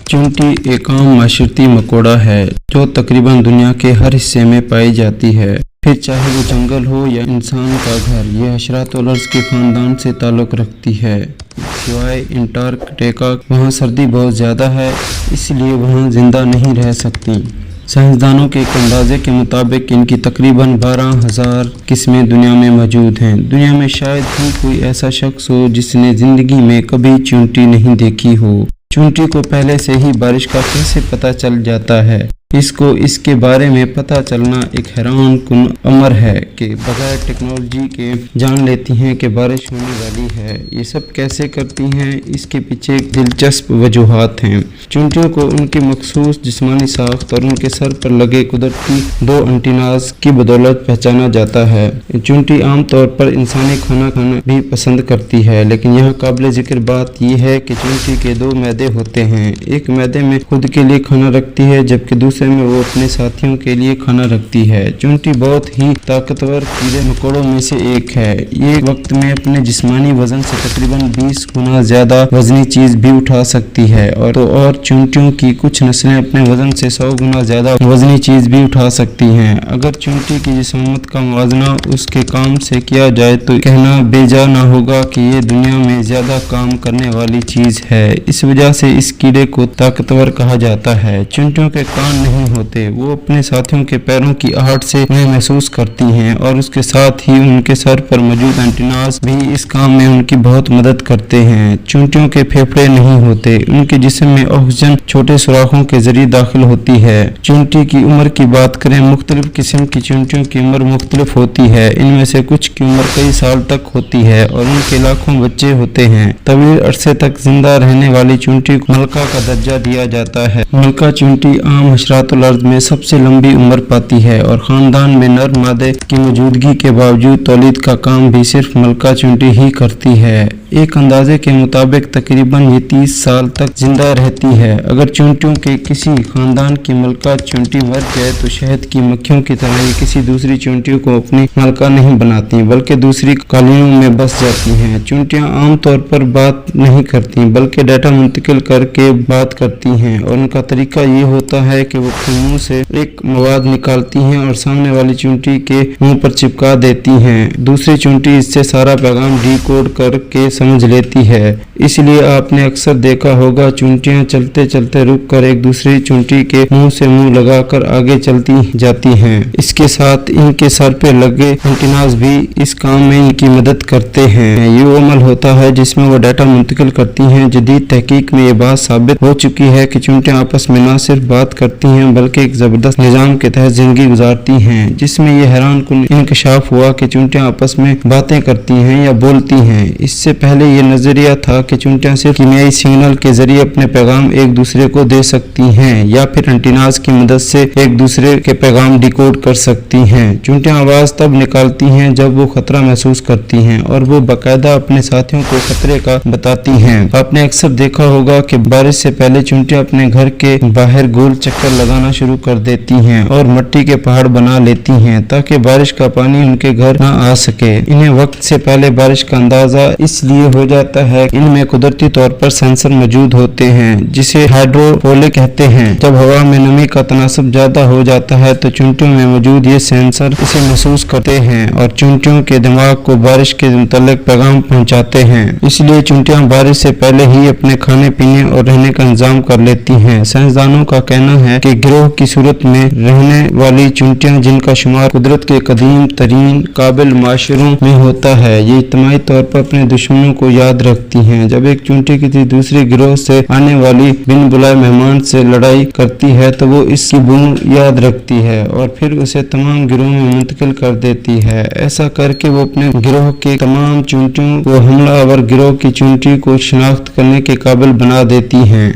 चींटी एक आम माशरती मकोड़ा है जो तकरीबन दुनिया के हर हिस्से में पाई जाती है, फिर चाहे वो जंगल हो या इंसान का घर। यह हशरात-उल-अर्ज़ के ख़ानदान से ताल्लुक़ रखती है। सिवाय अंटार्कटिका, वहाँ सर्दी बहुत ज़्यादा है, इसलिए वहाँ ज़िंदा नहीं रह सकती। साइंसदानों के एक अंदाजे के मुताबिक इनकी तकरीबन 12,000 किस्में दुनिया में मौजूद हैं। दुनिया में शायद ही कोई ऐसा शख्स हो जिसने ज़िंदगी में कभी चींटी नहीं देखी हो। चींटी को पहले से ही बारिश का कैसे पता चल जाता है? इसको इसके बारे में पता चलना एक हैरान कुन अमर है कि बगैर टेक्नोलॉजी के जान लेती हैं कि बारिश होने वाली है। ये सब कैसे करती हैं? इसके पीछे एक दिलचस्प वजूहात हैं। चींटियों को उनकी मखसूस जिस्मानी साख्त और उनके सर पर लगे कुदरती 2 एंटीनाज की बदौलत पहचाना जाता है। चींटी आमतौर पर इंसानी खाना खाना भी पसंद करती है, लेकिन यहाँ काबिल जिक्र बात यह है कि चींटी के 2 मैदे होते हैं। एक मैदे में खुद के लिए खाना रखती है, जबकि दूसरे में वो अपने साथियों के लिए खाना रखती है। चींटी बहुत ही ताकतवर कीड़े मकोड़ों में से एक है। ये एक वक्त में अपने जिस्मानी वजन से तकरीबन 20 गुना ज्यादा वजनी चीज भी उठा सकती है, और चींटियों की कुछ नस्लें अपने वजन से 100 गुना ज्यादा वजनी चीज भी उठा सकती हैं। अगर चींटी की जिस्मानत का मुवाजना उसके काम से किया जाए तो कहना बेजा ना होगा कि ये दुनिया में ज्यादा काम करने वाली चीज है। इस वजह से इस कीड़े को ताकतवर कहा जाता है। चींटियों के कान नहीं होते, वो अपने साथियों के पैरों की आहट से उन्हें महसूस करती हैं, और उसके साथ ही उनके सर पर मौजूद एंटीनास भी इस काम में उनकी बहुत मदद करते हैं। चींटियों के फेफड़े नहीं होते, उनके जिस्म में ऑक्सीजन छोटे सुराखों के जरिए दाखिल होती है। चींटी की उम्र की बात करें, मुख्तलिफ किस्म की चींटियों की उम्र मुख्तलिफ होती है। इनमें से कुछ की उम्र कई साल तक होती है और उनके लाखों बच्चे होते हैं। तवील अरसे तक जिंदा रहने वाली चींटी को मलका का दर्जा दिया जाता है। मलका चींटी आम हशरात-उल-अर्ज़ में सबसे लंबी उम्र पाती है और खानदान में नर मादे की मौजूदगी के बावजूद तौलीद का काम भी सिर्फ मलका चींटी ही करती है। एक अंदाजे के मुताबिक तकरीबन ये 30 साल तक जिंदा रहती है। अगर चींटियों के किसी खानदान की मलका चींटी मर जाए तो शहद की मक्खियों की तरह ये किसी दूसरी चींटियों को अपनी मलका नहीं बनाती, बल्कि दूसरी कॉलोनियों में बस जाती हैं। चींटियां आमतौर पर बात नहीं करती, बल्कि डाटा मुंतकिल करके बात करती हैं, और उनका तरीका ये होता है कि वो अपने मुंह से एक मवाद निकालती हैं और सामने वाली चींटी के मुंह पर चिपका देती हैं। दूसरी चींटी इससे सारा पैगाम डिकोड करके समझ लेती है। इसलिए आपने अक्सर देखा होगा चींटियां चलते चलते रुक कर एक दूसरी चींटी के मुंह से मुंह लगाकर आगे चलती जाती हैं। इसके साथ इनके सर पे लगे एंटीनास भी इस काम में इनकी मदद करते हैं। ये वो अमल होता है जिसमें वो डाटा मुंतकिल करती हैं। जदीद तहकीक में ये बात साबित हो चुकी है कि चींटियां आपस में न सिर्फ बात करती हैं बल्कि एक जबरदस्त निजाम के तहत जिंदगी गुजारती हैं, जिसमें यह हैरान कुन इंकशाफ हुआ कि चींटियां आपस में बातें करती हैं या बोलती हैं। इससे पहले ये नजरिया था कि चींटियां सिर्फ कीमियाई सिग्नल के जरिए अपने पैगाम एक दूसरे को दे सकती हैं या फिर एंटीनास की मदद से एक दूसरे के पैगाम डिकोड कर सकती हैं। चींटियां आवाज तब निकालती हैं जब वो खतरा महसूस करती हैं, और वो बाकायदा अपने साथियों को खतरे का बताती हैं। आपने अक्सर देखा होगा कि बारिश से पहले चींटियां अपने घर के बाहर गोल चक्कर लगाना शुरू कर देती हैं और मिट्टी के पहाड़ बना लेती हैं ताकि बारिश का पानी उनके घर न आ सके। इन्हें वक्त से पहले बारिश का अंदाजा इसलिए हो जाता है कि इनमें कुदरती तौर पर सेंसर मौजूद होते हैं जिसे हाइड्रोपोले कहते हैं। जब हवा में नमी का तनासब ज्यादा हो जाता है तो चींटियों में मौजूद ये सेंसर इसे महसूस करते हैं और चींटियों के दिमाग को बारिश के मुतालिक पैगाम पहुंचाते हैं। इसलिए चींटियां बारिश से पहले ही अपने खाने पीने और रहने का इंतजाम कर लेती हैं। साइंसदानों का कहना है कि गिरोह की सूरत में रहने वाली चींटियां, जिनका शुमार कुदरत के कदीम तरीन काबिल माशरों में होता है, ये इज्तिमाई तौर पर अपने दुश्मनों को याद रखती हैं। जब एक चींटी किसी दूसरे गिरोह से आने वाली बिन बुलाए मेहमान से लड़ाई करती है तो वो इसकी बू याद रखती है और फिर उसे तमाम गिरोह में मुंतकिल कर देती है। ऐसा करके वो अपने गिरोह के तमाम चींटियों को हमलावर गिरोह की चींटी को शिनाख्त करने के काबिल बना देती हैं।